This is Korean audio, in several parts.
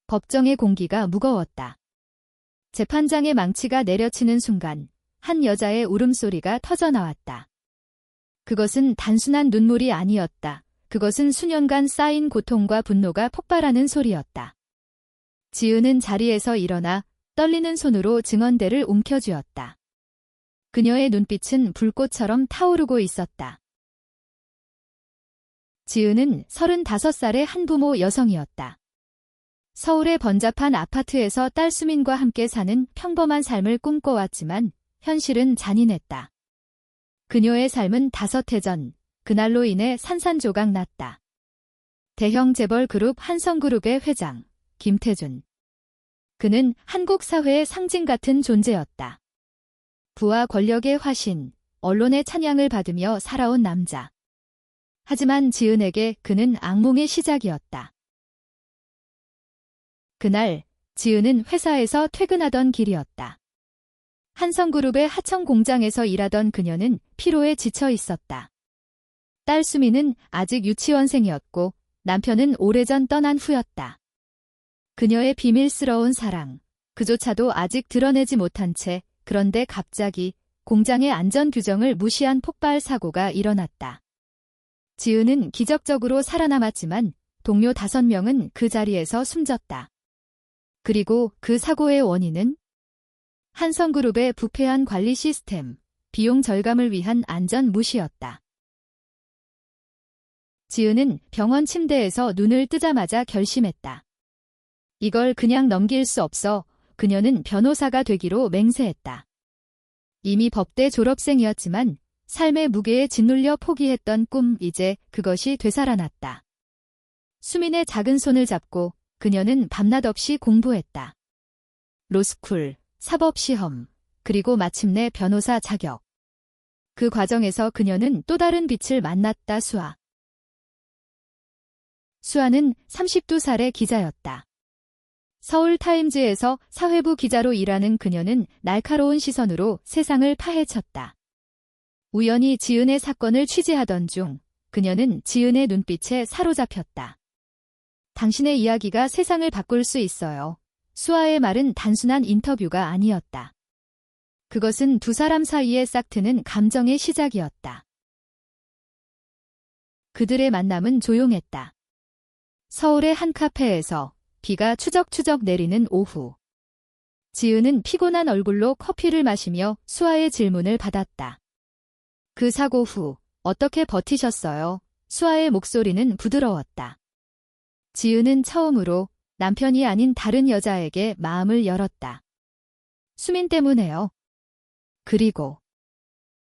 법정의 공기가 무거웠다. 재판장의 망치가 내려치는 순간 한 여자의 울음소리가 터져나왔다. 그것은 단순한 눈물이 아니었다. 그것은 수년간 쌓인 고통과 분노가 폭발하는 소리였다. 지은은 자리에서 일어나 떨리는 손으로 증언대를 움켜쥐었다. 그녀의 눈빛은 불꽃처럼 타오르고 있었다. 지은은 35살의 한부모 여성이었다. 서울의 번잡한 아파트에서 딸 수민과 함께 사는 평범한 삶을 꿈꿔왔지만 현실은 잔인했다. 그녀의 삶은 5해 전 그날로 인해 산산조각 났다. 대형 재벌 그룹 한성그룹의 회장 김태준. 그는 한국 사회의 상징 같은 존재였다. 부와 권력의 화신, 언론의 찬양을 받으며 살아온 남자. 하지만 지은에게 그는 악몽의 시작이었다. 그날 지은은 회사에서 퇴근하던 길이었다. 한성그룹의 하청 공장에서 일하던 그녀는 피로에 지쳐 있었다. 딸 수미는 아직 유치원생이었고 남편은 오래전 떠난 후였다. 그녀의 비밀스러운 사랑, 그조차도 아직 드러내지 못한 채 그런데 갑자기 공장의 안전 규정을 무시한 폭발 사고가 일어났다. 지은은 기적적으로 살아남았지만 동료 5명은 그 자리에서 숨졌다. 그리고 그 사고의 원인은 한성그룹의 부패한 관리 시스템, 비용 절감을 위한 안전 무시였다. 지은은 병원 침대에서 눈을 뜨자마자 결심했다. 이걸 그냥 넘길 수 없어. 그녀는 변호사가 되기로 맹세했다. 이미 법대 졸업생이었지만 삶의 무게에 짓눌려 포기했던 꿈, 이제 그것이 되살아났다. 수민의 작은 손을 잡고 그녀는 밤낮 없이 공부했다. 로스쿨, 사법시험, 그리고 마침내 변호사 자격. 그 과정에서 그녀는 또 다른 빛을 만났다. 수아는 32살의 기자였다. 서울타임즈에서 사회부 기자로 일하는 그녀는 날카로운 시선으로 세상을 파헤쳤다. 우연히 지은의 사건을 취재하던 중 그녀는 지은의 눈빛에 사로잡혔다. 당신의 이야기가 세상을 바꿀 수 있어요. 수아의 말은 단순한 인터뷰가 아니었다. 그것은 두 사람 사이에 싹트는 감정의 시작이었다. 그들의 만남은 조용했다. 서울의 한 카페에서 비가 추적추적 내리는 오후. 지은은 피곤한 얼굴로 커피를 마시며 수아의 질문을 받았다. 그 사고 후 어떻게 버티셨어요? 수아의 목소리는 부드러웠다. 지은은 처음으로 남편이 아닌 다른 여자에게 마음을 열었다. 수민 때문에요. 그리고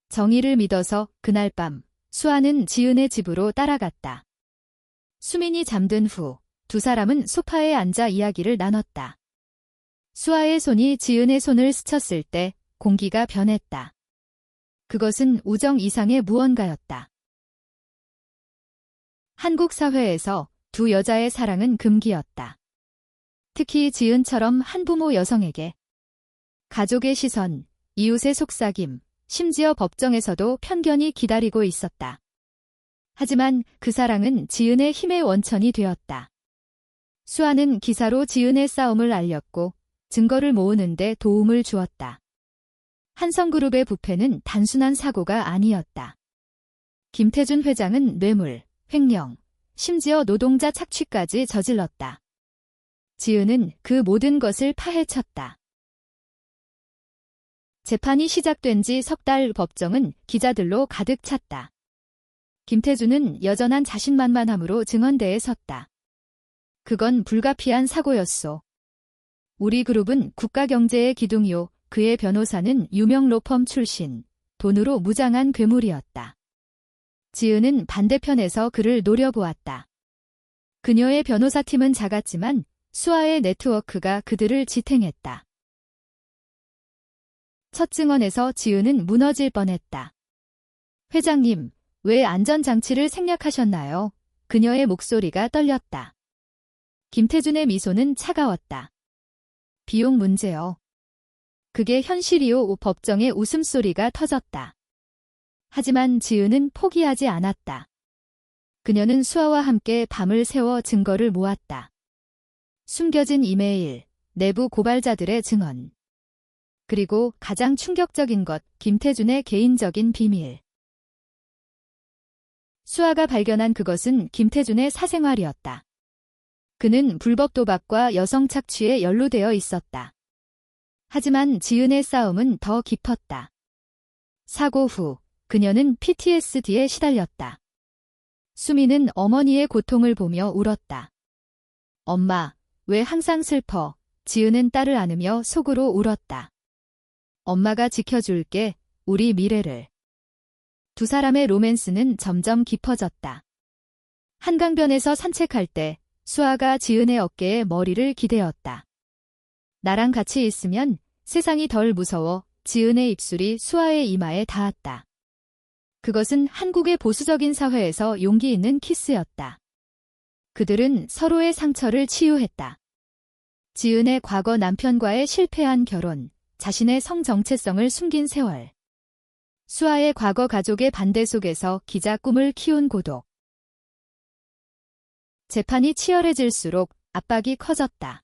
정의를 믿어서 그날 밤 수아는 지은의 집으로 따라갔다. 수민이 잠든 후 두 사람은 소파에 앉아 이야기를 나눴다. 수아의 손이 지은의 손을 스쳤을 때 공기가 변했다. 그것은 우정 이상의 무언가였다. 한국 사회에서 두 여자의 사랑은 금기였다. 특히 지은처럼 한부모 여성에게. 가족의 시선, 이웃의 속삭임, 심지어 법정에서도 편견이 기다리고 있었다. 하지만 그 사랑은 지은의 힘의 원천이 되었다. 수아는 기사로 지은의 싸움을 알렸고 증거를 모으는 데 도움을 주었다. 한성그룹의 부패는 단순한 사고가 아니었다. 김태준 회장은 뇌물, 횡령, 심지어 노동자 착취까지 저질렀다. 지은은 그 모든 것을 파헤쳤다. 재판이 시작된 지 석 달 법정은 기자들로 가득 찼다. 김태준은 여전한 자신만만함으로 증언대에 섰다. 그건 불가피한 사고였소. 우리 그룹은 국가경제의 기둥이요. 그의 변호사는 유명 로펌 출신, 돈으로 무장한 괴물이었다. 지은은 반대편에서 그를 노려보았다. 그녀의 변호사팀은 작았지만 수아의 네트워크가 그들을 지탱했다. 첫 증언에서 지은은 무너질 뻔했다. 회장님, 왜 안전장치를 생략하셨나요? 그녀의 목소리가 떨렸다. 김태준의 미소는 차가웠다. 비용 문제요. 그게 현실이요. 법정의 웃음소리가 터졌다. 하지만 지은은 포기하지 않았다. 그녀는 수아와 함께 밤을 새워 증거를 모았다. 숨겨진 이메일, 내부 고발자들의 증언. 그리고 가장 충격적인 것, 김태준의 개인적인 비밀. 수아가 발견한 그것은 김태준의 사생활이었다. 그는 불법 도박과 여성 착취에 연루되어 있었다. 하지만 지은의 싸움은 더 깊었다. 사고 후 그녀는 PTSD에 시달렸다. 수미는 어머니의 고통을 보며 울었다. 엄마, 왜 항상 슬퍼? 지은은 딸을 안으며 속으로 울었다. 엄마가 지켜줄게, 우리 미래를. 두 사람의 로맨스는 점점 깊어졌다. 한강변에서 산책할 때 수아가 지은의 어깨에 머리를 기대었다. 나랑 같이 있으면 세상이 덜 무서워. 지은의 입술이 수아의 이마에 닿았다. 그것은 한국의 보수적인 사회에서 용기 있는 키스였다. 그들은 서로의 상처를 치유했다. 지은의 과거 남편과의 실패한 결혼, 자신의 성 정체성을 숨긴 세월. 수아의 과거 가족의 반대 속에서 기자 꿈을 키운 고독. 재판이 치열해질수록 압박이 커졌다.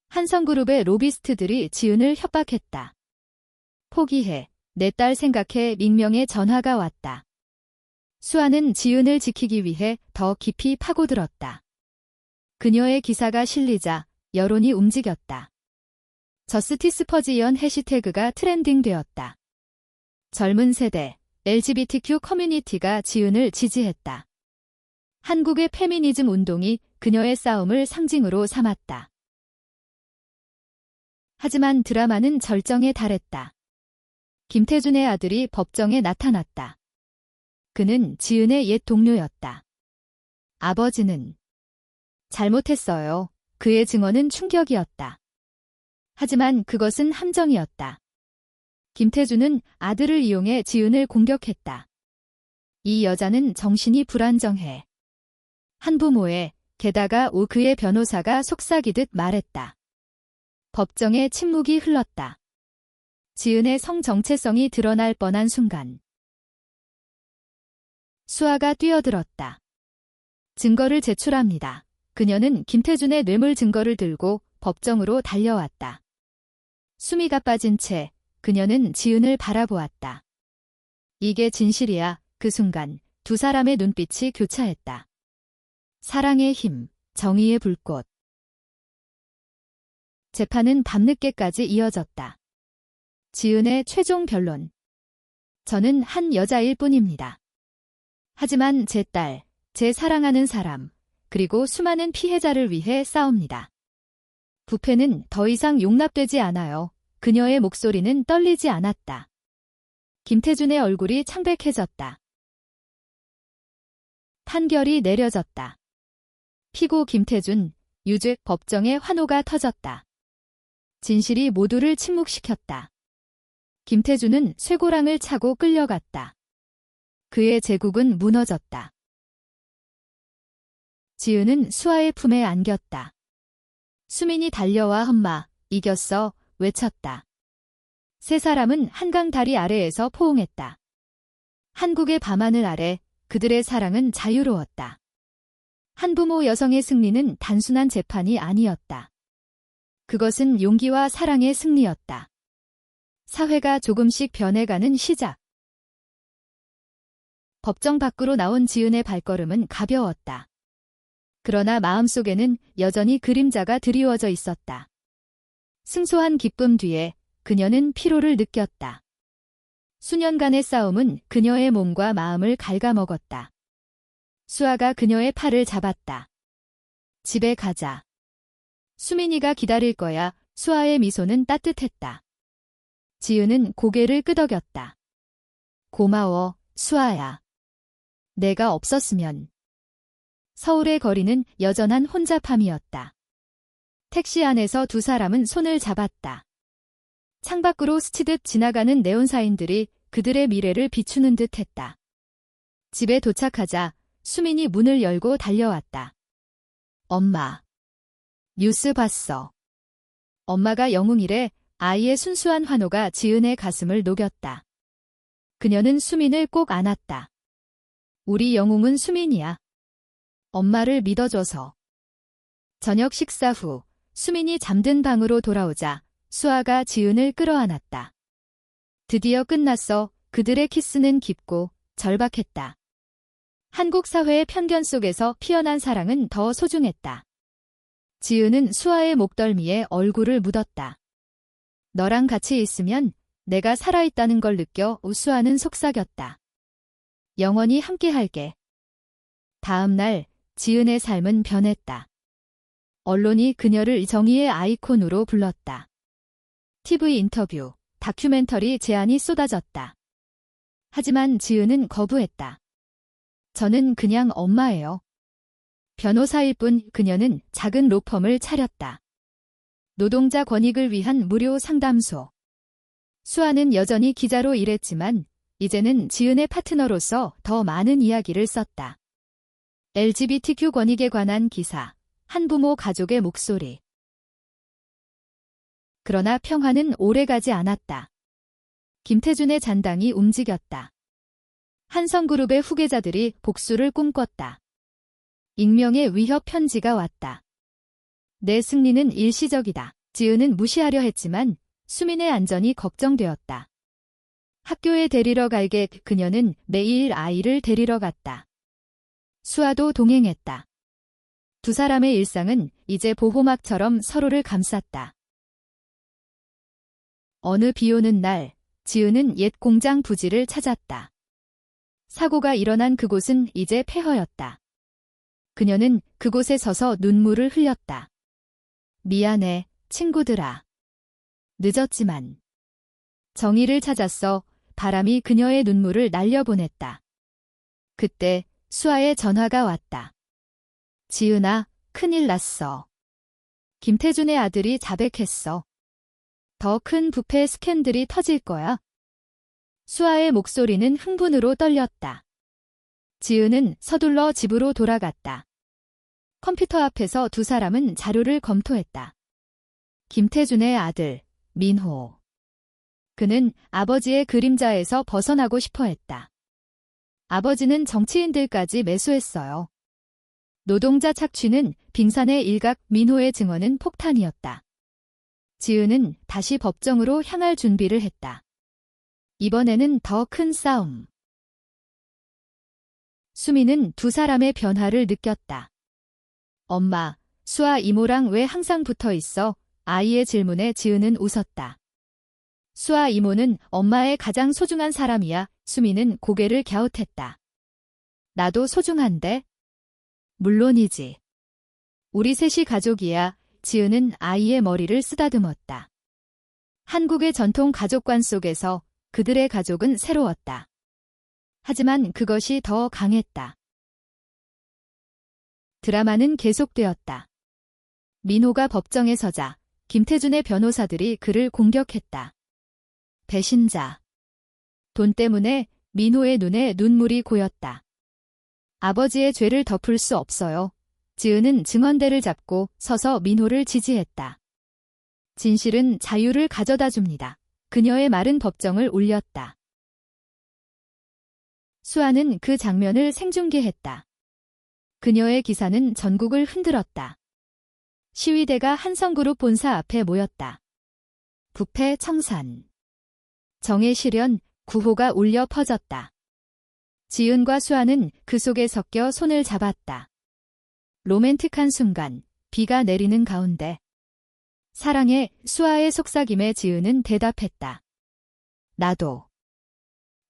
한성그룹의 로비스트들이 지은을 협박했다. 포기해, 내 딸 생각해. 익명의 전화가 왔다. 수아는 지은을 지키기 위해 더 깊이 파고들었다. 그녀의 기사가 실리자 여론이 움직였다. 저스티스 퍼지연 해시태그가 트렌딩되었다. 젊은 세대, LGBTQ 커뮤니티가 지은을 지지했다. 한국의 페미니즘 운동이 그녀의 싸움을 상징으로 삼았다. 하지만 드라마는 절정에 달했다. 김태준의 아들이 법정에 나타났다. 그는 지은의 옛 동료였다. 아버지는 잘못했어요. 그의 증언은 충격이었다. 하지만 그것은 함정이었다. 김태준은 아들을 이용해 지은을 공격했다. 이 여자는 정신이 불안정해. 한부모에 게다가 그의 변호사가 속삭이듯 말했다. 법정에 침묵이 흘렀다. 지은의 성 정체성이 드러날 뻔한 순간. 수아가 뛰어들었다. 증거를 제출합니다. 그녀는 김태준의 뇌물 증거를 들고 법정으로 달려왔다. 수미가 빠진 채 그녀는 지은을 바라보았다. 이게 진실이야. 그 순간 두 사람의 눈빛이 교차했다. 사랑의 힘, 정의의 불꽃. 재판은 밤늦게까지 이어졌다. 지은의 최종 변론. 저는 한 여자일 뿐입니다. 하지만 제 딸, 제 사랑하는 사람, 그리고 수많은 피해자를 위해 싸웁니다. 부패는 더 이상 용납되지 않아요. 그녀의 목소리는 떨리지 않았다. 김태준의 얼굴이 창백해졌다. 판결이 내려졌다. 피고 김태준, 유죄. 법정에 환호가 터졌다. 진실이 모두를 침묵시켰다. 김태준은 쇠고랑을 차고 끌려갔다. 그의 제국은 무너졌다. 지은은 수아의 품에 안겼다. 수민이 달려와 엄마, 이겼어, 외쳤다. 세 사람은 한강 다리 아래에서 포옹했다. 한국의 밤하늘 아래 그들의 사랑은 자유로웠다. 한부모 여성의 승리는 단순한 재판이 아니었다. 그것은 용기와 사랑의 승리였다. 사회가 조금씩 변해가는 시작. 법정 밖으로 나온 지은의 발걸음은 가벼웠다. 그러나 마음속에는 여전히 그림자가 드리워져 있었다. 승소한 기쁨 뒤에 그녀는 피로를 느꼈다. 수년간의 싸움은 그녀의 몸과 마음을 갉아먹었다. 수아가 그녀의 팔을 잡았다. 집에 가자. 수민이가 기다릴 거야. 수아의 미소는 따뜻했다. 지은은 고개를 끄덕였다. 고마워, 수아야. 내가 없었으면. 서울의 거리는 여전한 혼잡함이었다. 택시 안에서 두 사람은 손을 잡았다. 창밖으로 스치듯 지나가는 네온사인들이 그들의 미래를 비추는 듯 했다. 집에 도착하자 수민이 문을 열고 달려왔다. 엄마. 뉴스 봤어. 엄마가 영웅이래. 아이의 순수한 환호가 지은의 가슴을 녹였다. 그녀는 수민을 꼭 안았다. 우리 영웅은 수민이야. 엄마를 믿어줘서. 저녁 식사 후 수민이 잠든 방으로 돌아오자 수아가 지은을 끌어안았다. 드디어 끝났어. 그들의 키스는 깊고 절박했다. 한국 사회의 편견 속에서 피어난 사랑은 더 소중했다. 지은은 수아의 목덜미에 얼굴을 묻었다. 너랑 같이 있으면 내가 살아있다는 걸 느껴. 수아는 속삭였다. 영원히 함께할게. 다음 날 지은의 삶은 변했다. 언론이 그녀를 정의의 아이콘으로 불렀다. TV 인터뷰, 다큐멘터리 제안이 쏟아졌다. 하지만 지은은 거부했다. 저는 그냥 엄마예요. 변호사일 뿐. 그녀는 작은 로펌을 차렸다. 노동자 권익을 위한 무료 상담소. 수아는 여전히 기자로 일했지만 이제는 지은의 파트너로서 더 많은 이야기를 썼다. LGBTQ 권익에 관한 기사, 한부모 가족의 목소리. 그러나 평화는 오래가지 않았다. 김태준의 잔당이 움직였다. 한성그룹의 후계자들이 복수를 꿈꿨다. 익명의 위협 편지가 왔다. 내 승리는 일시적이다. 지은은 무시하려 했지만 수민의 안전이 걱정되었다. 학교에 데리러 갈게. 그녀는 매일 아이를 데리러 갔다. 수아도 동행했다. 두 사람의 일상은 이제 보호막처럼 서로를 감쌌다. 어느 비 오는 날, 지은은 옛 공장 부지를 찾았다. 사고가 일어난 그곳은 이제 폐허였다. 그녀는 그곳에 서서 눈물을 흘렸다. 미안해, 친구들아. 늦었지만. 정의를 찾았어. 바람이 그녀의 눈물을 날려보냈다. 그때 수아의 전화가 왔다. 지은아, 큰일 났어. 김태준의 아들이 자백했어. 더 큰 부패 스캔들이 터질 거야. 수아의 목소리는 흥분으로 떨렸다. 지은은 서둘러 집으로 돌아갔다. 컴퓨터 앞에서 두 사람은 자료를 검토했다. 김태준의 아들, 민호. 그는 아버지의 그림자에서 벗어나고 싶어 했다. 아버지는 정치인들까지 매수했어요. 노동자 착취는 빙산의 일각, 민호의 증언은 폭탄이었다. 지은은 다시 법정으로 향할 준비를 했다. 이번에는 더 큰 싸움. 수민은 두 사람의 변화를 느꼈다. 엄마, 수아 이모랑 왜 항상 붙어 있어? 아이의 질문에 지은은 웃었다. 수아 이모는 엄마의 가장 소중한 사람이야. 수민은 고개를 갸웃했다. 나도 소중한데? 물론이지. 우리 셋이 가족이야. 지은은 아이의 머리를 쓰다듬었다. 한국의 전통 가족관 속에서 그들의 가족은 새로웠다. 하지만 그것이 더 강했다. 드라마는 계속되었다. 민호가 법정에 서자 김태준의 변호사들이 그를 공격했다. 배신자. 돈 때문에 민호의 눈에 눈물이 고였다. 아버지의 죄를 덮을 수 없어요. 지은은 증언대를 잡고 서서 민호를 지지했다. 진실은 자유를 가져다 줍니다. 그녀의 말은 법정을 울렸다. 수아는 그 장면을 생중계했다. 그녀의 기사는 전국을 흔들었다. 시위대가 한성그룹 본사 앞에 모였다. 부패 청산. 정의 실현, 구호가 울려 퍼졌다. 지은과 수아는 그 속에 섞여 손을 잡았다. 로맨틱한 순간, 비가 내리는 가운데. 사랑해, 수아의 속삭임에 지은은 대답했다. 나도.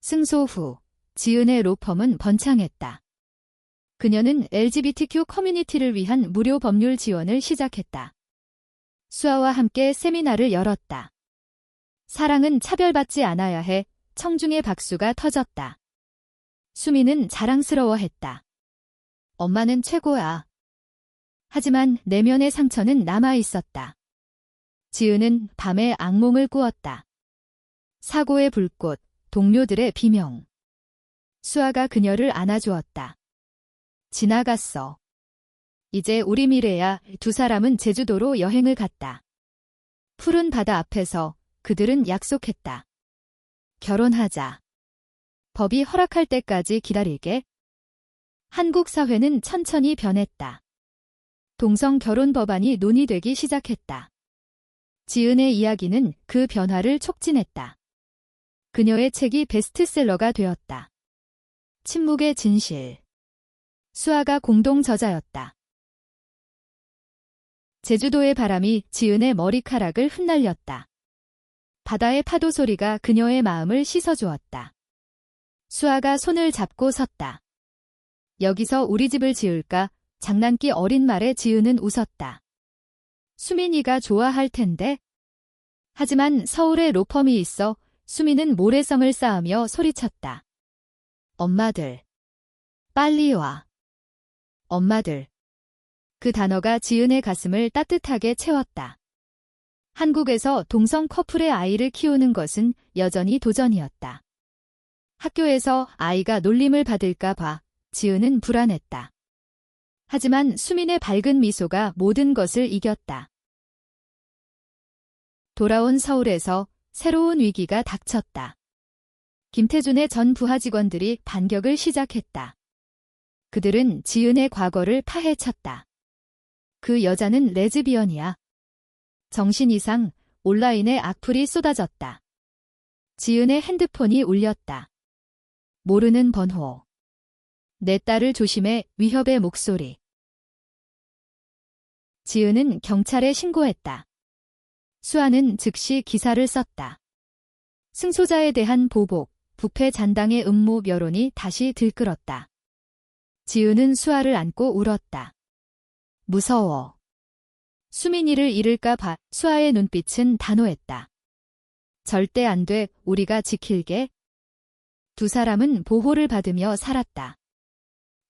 승소 후, 지은의 로펌은 번창했다. 그녀는 LGBTQ 커뮤니티를 위한 무료 법률 지원을 시작했다. 수아와 함께 세미나를 열었다. 사랑은 차별받지 않아야 해. 청중의 박수가 터졌다. 수미는 자랑스러워했다. 엄마는 최고야. 하지만 내면의 상처는 남아 있었다. 지은은 밤에 악몽을 꾸었다. 사고의 불꽃, 동료들의 비명. 수아가 그녀를 안아주었다. 지나갔어. 이제 우리 미래야. 두 사람은 제주도로 여행을 갔다. 푸른 바다 앞에서 그들은 약속했다. 결혼하자. 법이 허락할 때까지 기다릴게. 한국 사회는 천천히 변했다. 동성 결혼 법안이 논의되기 시작했다. 지은의 이야기는 그 변화를 촉진했다. 그녀의 책이 베스트셀러가 되었다. 침묵의 진실. 수아가 공동 저자였다. 제주도의 바람이 지은의 머리카락을 흩날렸다. 바다의 파도 소리가 그녀의 마음을 씻어주었다. 수아가 손을 잡고 섰다. 여기서 우리 집을 지을까? 장난기 어린 말에 지은은 웃었다. 수민이가 좋아할 텐데. 하지만 서울에 로펌이 있어 수민은 모래성을 쌓으며 소리쳤다. 엄마들. 빨리 와. 엄마들. 그 단어가 지은의 가슴을 따뜻하게 채웠다. 한국에서 동성 커플의 아이를 키우는 것은 여전히 도전이었다. 학교에서 아이가 놀림을 받을까 봐 지은은 불안했다. 하지만 수민의 밝은 미소가 모든 것을 이겼다. 돌아온 서울에서 새로운 위기가 닥쳤다. 김태준의 전 부하 직원들이 반격을 시작했다. 그들은 지은의 과거를 파헤쳤다. 그 여자는 레즈비언이야. 정신 이상 온라인에 악플이 쏟아졌다. 지은의 핸드폰이 울렸다. 모르는 번호. 내 딸을 조심해. 위협의 목소리. 지은은 경찰에 신고했다. 수아는 즉시 기사를 썼다. 승소자에 대한 보복, 부패 잔당의 음모 여론이 다시 들끓었다. 지은은 수아를 안고 울었다. 무서워. 수민이를 잃을까 봐. 수아의 눈빛은 단호했다. 절대 안 돼. 우리가 지킬게. 두 사람은 보호를 받으며 살았다.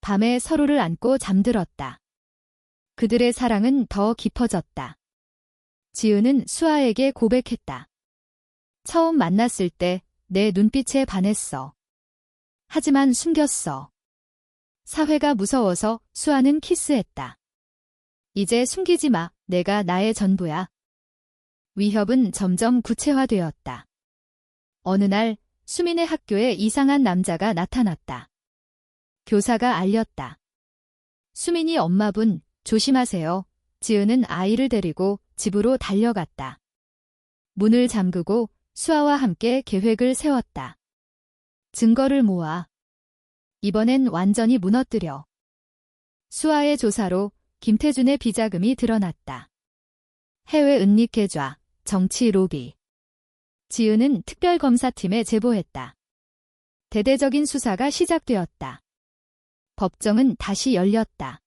밤에 서로를 안고 잠들었다. 그들의 사랑은 더 깊어졌다. 지은은 수아에게 고백했다. 처음 만났을 때 내 눈빛에 반했어. 하지만 숨겼어. 사회가 무서워서 수아는 키스했다. 이제 숨기지 마. 내가 나의 전부야. 위협은 점점 구체화되었다. 어느 날 수민의 학교에 이상한 남자가 나타났다. 교사가 알렸다. 수민이 엄마분, 조심하세요. 지은은 아이를 데리고 집으로 달려갔다. 문을 잠그고 수아와 함께 계획을 세웠다. 증거를 모아. 이번엔 완전히 무너뜨려. 수아의 조사로 김태준의 비자금이 드러났다. 해외 은닉계좌, 정치 로비. 지은은 특별검사팀에 제보했다. 대대적인 수사가 시작되었다. 법정은 다시 열렸다.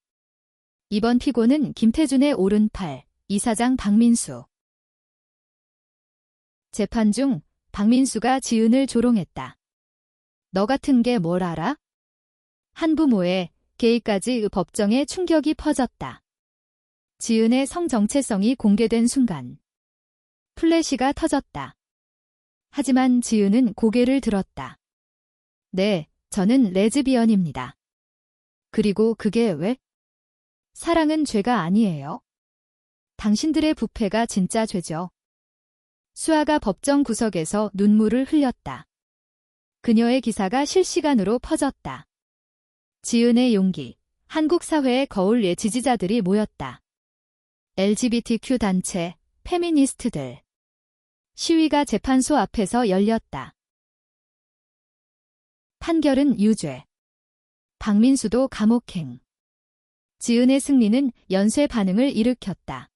이번 피고는 김태준의 오른팔, 이사장 박민수. 재판 중 박민수가 지은을 조롱했다. 너 같은 게 뭘 알아? 한부모의 게이까지 법정에 충격이 퍼졌다. 지은의 성정체성이 공개된 순간 플래시가 터졌다. 하지만 지은은 고개를 들었다. 네, 저는 레즈비언입니다. 그리고 그게 왜? 사랑은 죄가 아니에요. 당신들의 부패가 진짜 죄죠. 수아가 법정 구석에서 눈물을 흘렸다. 그녀의 기사가 실시간으로 퍼졌다. 지은의 용기, 한국 사회의 거울의 지지자들이 모였다. LGBTQ 단체, 페미니스트들. 시위가 재판소 앞에서 열렸다. 판결은 유죄. 박민수도 감옥행. 지은의 승리는 연쇄 반응을 일으켰다.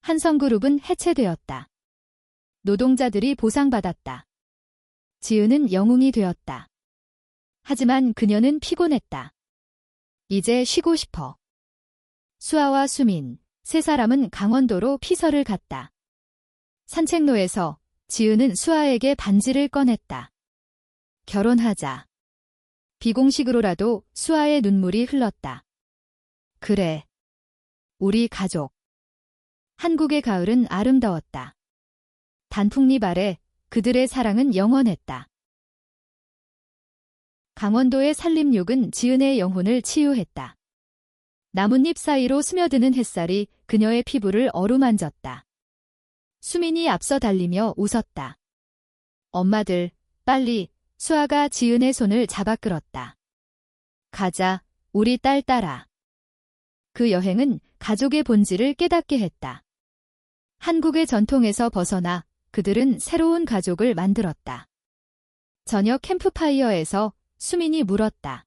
한성그룹은 해체되었다. 노동자들이 보상받았다. 지은은 영웅이 되었다. 하지만 그녀는 피곤했다. 이제 쉬고 싶어. 수아와 수민, 세 사람은 강원도로 피서를 갔다. 산책로에서 지은은 수아에게 반지를 꺼냈다. 결혼하자. 비공식으로라도 수아의 눈물이 흘렀다. 그래. 우리 가족. 한국의 가을은 아름다웠다. 단풍잎 아래 그들의 사랑은 영원했다. 강원도의 산림욕은 지은의 영혼을 치유했다. 나뭇잎 사이로 스며드는 햇살이 그녀의 피부를 어루만졌다. 수민이 앞서 달리며 웃었다. 엄마들, 빨리. 수아가 지은의 손을 잡아 끌었다. 가자, 우리 딸 따라. 그 여행은 가족의 본질을 깨닫게 했다. 한국의 전통에서 벗어나 그들은 새로운 가족을 만들었다. 저녁 캠프파이어에서 수민이 물었다.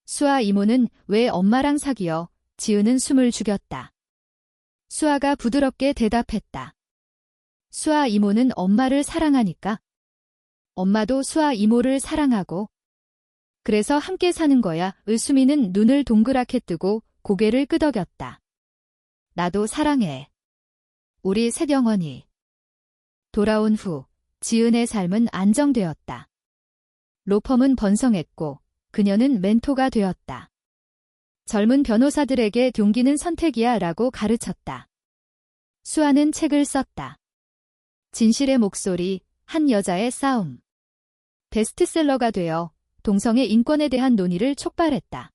수아 이모는 왜 엄마랑 사귀어? 지은은 숨을 죽였다. 수아가 부드럽게 대답했다. 수아 이모는 엄마를 사랑하니까. 엄마도 수아 이모를 사랑하고. 그래서 함께 사는 거야. 수민은 눈을 동그랗게 뜨고 고개를 끄덕였다. 나도 사랑해. 우리 셋영원히. 돌아온 후 지은의 삶은 안정되었다. 로펌은 번성했고 그녀는 멘토가 되었다. 젊은 변호사들에게 용기는 선택이야 라고 가르쳤다. 수아는 책을 썼다. 진실의 목소리, 한 여자의 싸움. 베스트셀러가 되어 동성애 인권에 대한 논의를 촉발했다.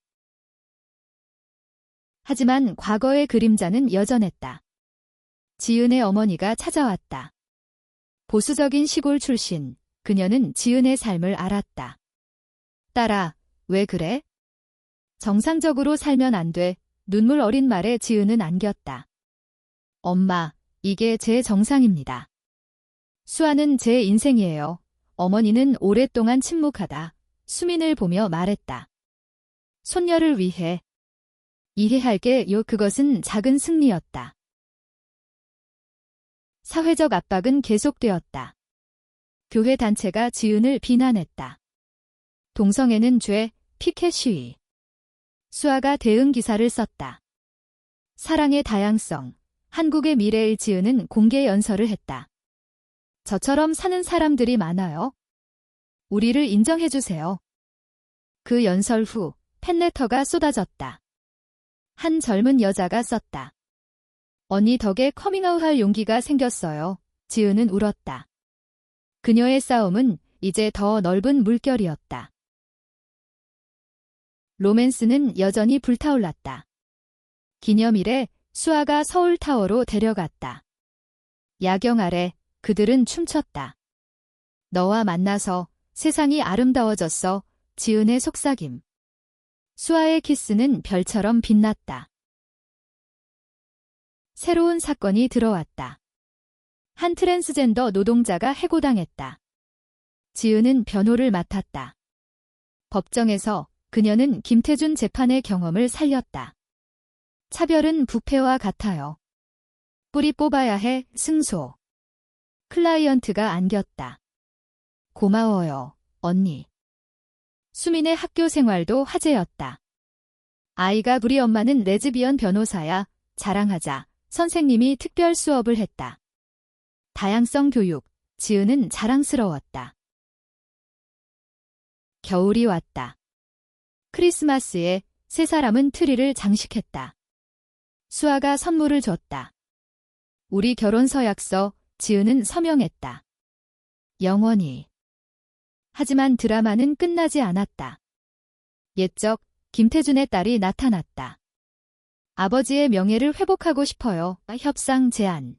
하지만 과거의 그림자는 여전했다. 지은의 어머니가 찾아왔다. 보수적인 시골 출신, 그녀는 지은의 삶을 알았다. 딸아, 왜 그래? 정상적으로 살면 안 돼. 눈물 어린 말에 지은은 안겼다. 엄마, 이게 제 정상입니다. 수아는 제 인생이에요. 어머니는 오랫동안 침묵하다 수민을 보며 말했다. 손녀를 위해. 이해할게요. 그것은 작은 승리였다. 사회적 압박은 계속되었다. 교회 단체가 지은을 비난했다. 동성애는 죄, 피켓 시위. 수아가 대응 기사를 썼다. 사랑의 다양성, 한국의 미래의 지은은 공개 연설을 했다. 저처럼 사는 사람들이 많아요. 우리를 인정해주세요. 그 연설 후 팬레터가 쏟아졌다. 한 젊은 여자가 썼다. 언니 덕에 커밍아웃할 용기가 생겼어요. 지은은 울었다. 그녀의 싸움은 이제 더 넓은 물결이었다. 로맨스는 여전히 불타올랐다. 기념일에 수아가 서울타워로 데려갔다. 야경 아래 그들은 춤췄다. 너와 만나서 세상이 아름다워졌어. 지은의 속삭임. 수아의 키스는 별처럼 빛났다. 새로운 사건이 들어왔다. 한 트랜스젠더 노동자가 해고당했다. 지은은 변호를 맡았다. 법정에서 그녀는 김태준 재판의 경험을 살렸다. 차별은 부패와 같아요. 뿌리 뽑아야 해, 승소. 클라이언트가 안겼다. 고마워요, 언니. 수민의 학교 생활도 화제였다. 아이가 우리 엄마는 레즈비언 변호사야. 자랑하자. 선생님이 특별 수업을 했다. 다양성 교육. 지은은 자랑스러웠다. 겨울이 왔다. 크리스마스에 세 사람은 트리를 장식했다. 수아가 선물을 줬다. 우리 결혼 서약서. 지은은 서명했다. 영원히. 하지만 드라마는 끝나지 않았다. 옛적 김태준의 딸이 나타났다. 아버지의 명예를 회복하고 싶어요. 협상 제안.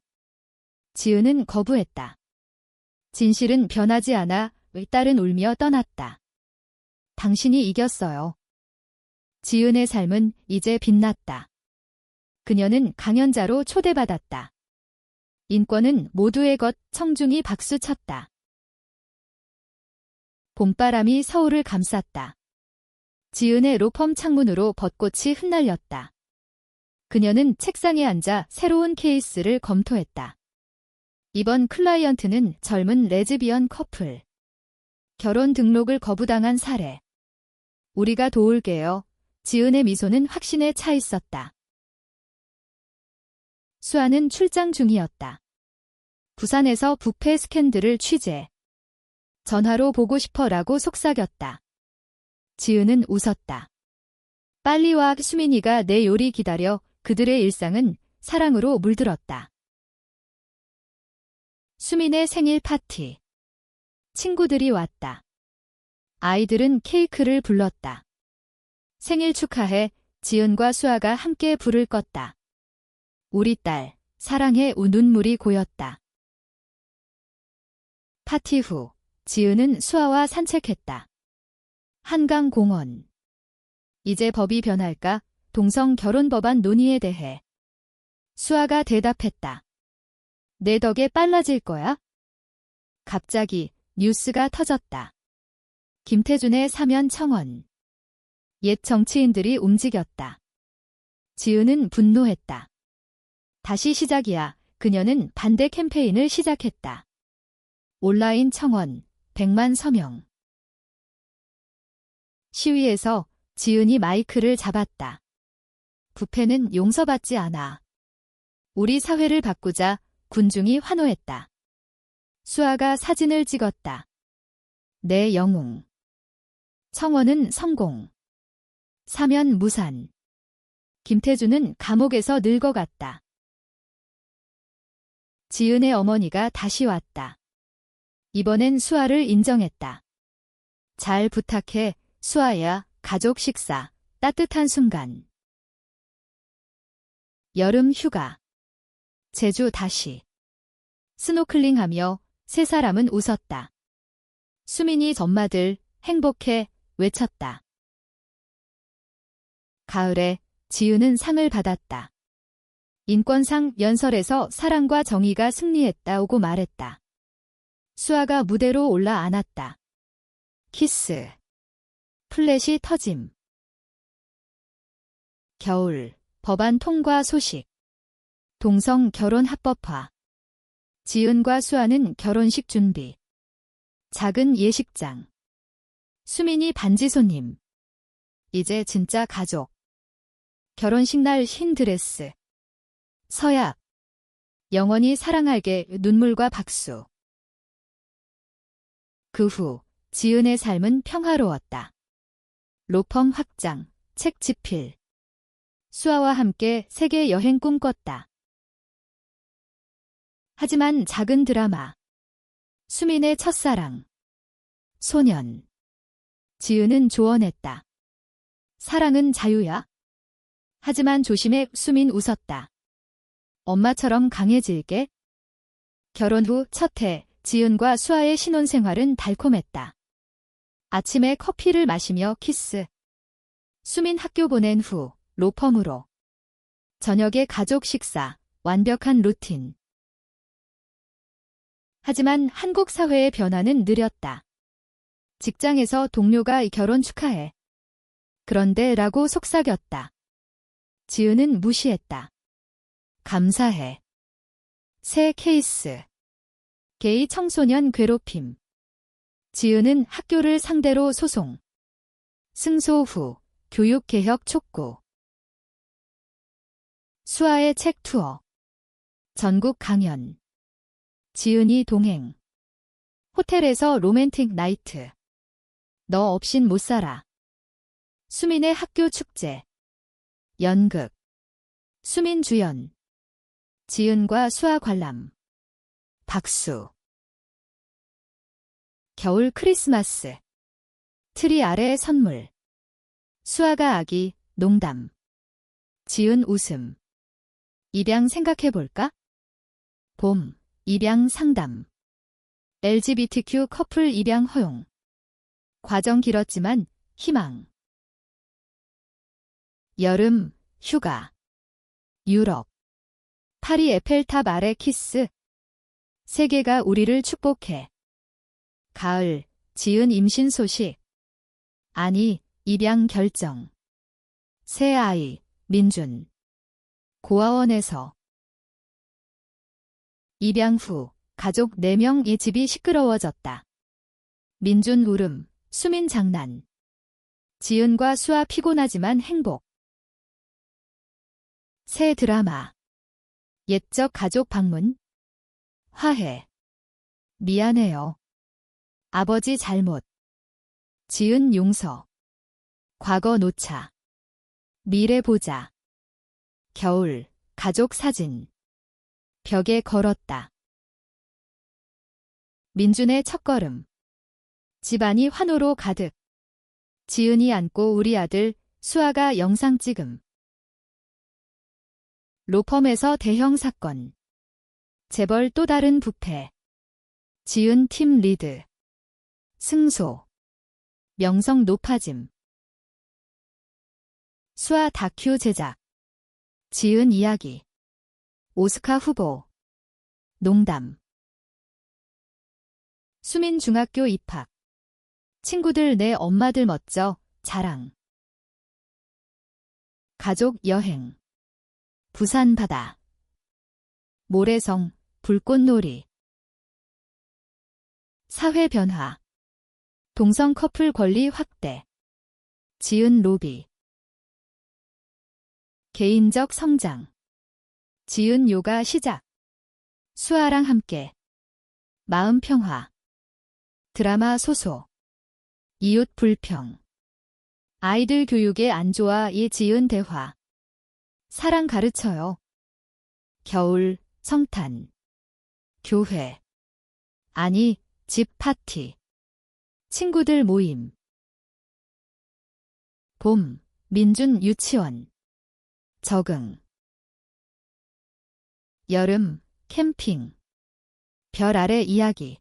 지은은 거부했다. 진실은 변하지 않아. 딸은 울며 떠났다. 당신이 이겼어요. 지은의 삶은 이제 빛났다. 그녀는 강연자로 초대받았다. 인권은 모두의 것. 청중이 박수쳤다. 봄바람이 서울을 감쌌다. 지은의 로펌 창문으로 벚꽃이 흩날렸다. 그녀는 책상에 앉아 새로운 케이스를 검토했다. 이번 클라이언트는 젊은 레즈비언 커플. 결혼 등록을 거부당한 사례. 우리가 도울게요. 지은의 미소는 확신에 차 있었다. 수아는 출장 중이었다. 부산에서 부패 스캔들을 취재. 전화로 보고 싶어라고 속삭였다. 지은은 웃었다. 빨리 와. 수민이가 내 요리 기다려. 그들의 일상은 사랑으로 물들었다. 수민의 생일 파티. 친구들이 왔다. 아이들은 케이크를 불렀다. 생일 축하해. 지은과 수아가 함께 불을 껐다. 우리 딸, 사랑해. 눈물이 고였다. 파티 후, 지은은 수아와 산책했다. 한강공원. 이제 법이 변할까? 동성 결혼 법안 논의에 대해 수아가 대답했다. 내 덕에 빨라질 거야? 갑자기 뉴스가 터졌다. 김태준의 사면 청원. 옛 정치인들이 움직였다. 지은은 분노했다. 다시 시작이야. 그녀는 반대 캠페인을 시작했다. 온라인 청원 100만 서명. 시위에서 지은이 마이크를 잡았다. 부패는 용서받지 않아. 우리 사회를 바꾸자. 군중이 환호했다. 수아가 사진을 찍었다. 내 영웅. 청원은 성공. 사면 무산. 김태준은 감옥에서 늙어갔다. 지은의 어머니가 다시 왔다. 이번엔 수아를 인정했다. 잘 부탁해, 수아야. 가족 식사. 따뜻한 순간. 여름 휴가. 제주 다시. 스노클링하며 세 사람은 웃었다. 수민이 전마들 행복해 외쳤다. 가을에 지은은 상을 받았다. 인권상 연설에서 사랑과 정의가 승리했다고 말했다. 수아가 무대로 올라앉았다. 키스. 플랫이 터짐. 겨울 법안 통과 소식. 동성 결혼 합법화. 지은과 수아는 결혼식 준비. 작은 예식장. 수민이 반지 손님. 이제 진짜 가족. 결혼식 날 흰 드레스. 서약. 영원히 사랑할게. 눈물과 박수. 그 후 지은의 삶은 평화로웠다. 로펌 확장, 책 집필. 수아와 함께 세계 여행 꿈꿨다. 하지만 작은 드라마. 수민의 첫사랑. 소년. 지은은 조언했다. 사랑은 자유야. 하지만 조심해. 수민 웃었다. 엄마처럼 강해질게. 결혼 후 첫 해, 지은과 수아의 신혼생활은 달콤했다. 아침에 커피를 마시며 키스. 수민 학교 보낸 후 로펌으로. 저녁에 가족 식사. 완벽한 루틴. 하지만 한국 사회의 변화는 느렸다. 직장에서 동료가 결혼 축하해. 그런데 라고 속삭였다. 지은은 무시했다. 감사해. 새 케이스. 게이 청소년 괴롭힘. 지은은 학교를 상대로 소송. 승소 후 교육개혁 촉구. 수아의 책 투어. 전국 강연. 지은이 동행. 호텔에서 로맨틱 나이트. 너 없인 못 살아. 수민의 학교 축제. 연극. 수민 주연. 지은과 수아 관람. 박수. 겨울 크리스마스. 트리 아래 선물. 수아가 아기, 농담. 지은 웃음. 입양 생각해볼까? 봄, 입양 상담. LGBTQ 커플 입양 허용. 과정 길었지만 희망. 여름, 휴가. 유럽. 파리 에펠탑 아래 키스. 세계가 우리를 축복해. 가을, 지은 임신 소식. 아니, 입양 결정. 새 아이, 민준. 고아원에서. 입양 후 가족 4명의 집이 시끄러워졌다. 민준 울음, 수민 장난. 지은과 수아 피곤하지만 행복. 새 드라마. 옛적 가족 방문. 화해. 미안해요. 아버지 잘못. 지은 용서. 과거 놓자. 미래 보자. 겨울, 가족 사진. 벽에 걸었다. 민준의 첫걸음. 집안이 환호로 가득. 지은이 안고 우리 아들, 수아가 영상 찍음. 로펌에서 대형 사건. 재벌 또 다른 부패. 지은 팀 리드. 승소. 명성 높아짐. 수아 다큐 제작. 지은 이야기. 오스카 후보. 농담. 수민 중학교 입학. 친구들 내 엄마들 멋져. 자랑. 가족 여행. 부산 바다. 모래성. 불꽃놀이. 사회 변화. 동성 커플 권리 확대. 지은 로비. 개인적 성장. 지은 요가 시작. 수아랑 함께. 마음 평화. 드라마 소소. 이웃 불평. 아이들 교육에 안 좋아 지은 대화. 사랑 가르쳐요. 겨울, 성탄. 교회. 아니, 집 파티. 친구들 모임. 봄, 민준 유치원. 적응. 여름, 캠핑. 별 아래 이야기.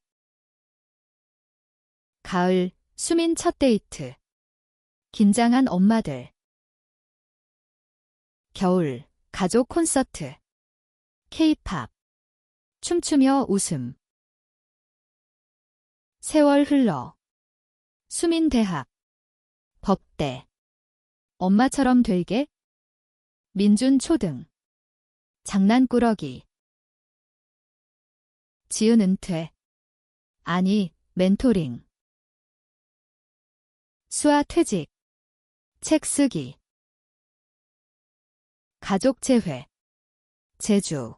가을, 수민 첫 데이트. 긴장한 엄마들. 겨울, 가족 콘서트. K-팝. 춤추며 웃음. 세월 흘러. 수민 대학. 법대. 엄마처럼 되게. 민준 초등. 장난꾸러기. 지은 은퇴. 아니, 멘토링. 수아 퇴직. 책 쓰기. 가족 재회. 제주.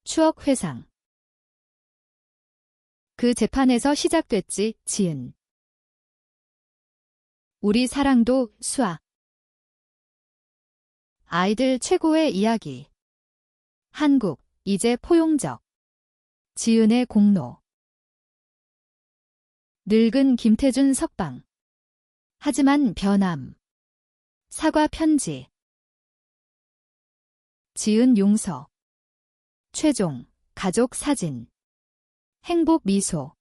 추억 회상. 그 재판에서 시작됐지, 지은. 우리 사랑도 수아. 아이들 최고의 이야기. 한국, 이제 포용적. 지은의 공로. 늙은 김태준 석방. 하지만 변함. 사과 편지. 지은 용서. 최종, 가족 사진. 행복 미소.